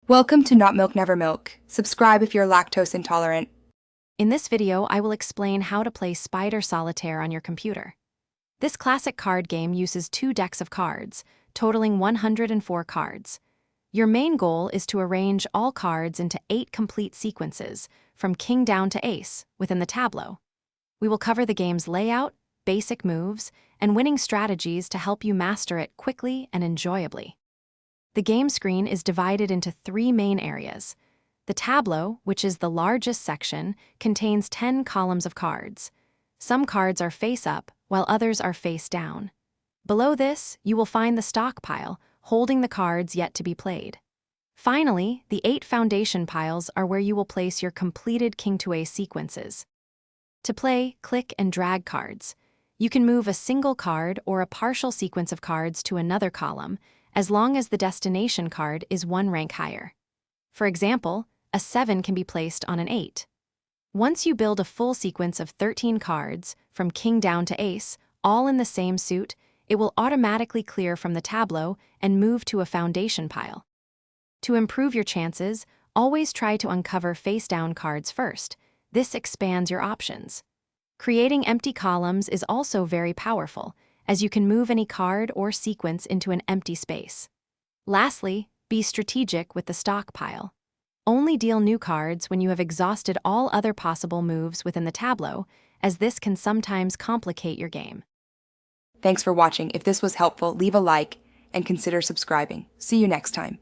Welcome to Not Milk Never Milk. Subscribe if you're lactose intolerant. In this video, I will explain how to play Spider Solitaire on your computer. This classic card game uses 2 decks of cards, totaling 104 cards. Your main goal is to arrange all cards into 8 complete sequences, from king down to ace, within the tableau. We will cover the game's layout, basic moves, and winning strategies to help you master it quickly and enjoyably. The game screen is divided into 3 main areas. The tableau, which is the largest section, contains 10 columns of cards. Some cards are face up, while others are face down. Below this, you will find the stockpile, holding the cards yet to be played. Finally, the 8 foundation piles are where you will place your completed king to ace sequences. To play, click and drag cards. You can move a single card or a partial sequence of cards to another column, as long as the destination card is 1 rank higher. For example, a 7 can be placed on an 8. Once you build a full sequence of 13 cards, from king down to ace, all in the same suit, it will automatically clear from the tableau and move to a foundation pile. To improve your chances, always try to uncover face-down cards first. This expands your options. Creating empty columns is also very powerful, as you can move any card or sequence into an empty space. Lastly, be strategic with the stockpile. Only deal new cards when you have exhausted all other possible moves within the tableau, as this can sometimes complicate your game. Thanks for watching. If this was helpful, leave a like and consider subscribing. See you next time.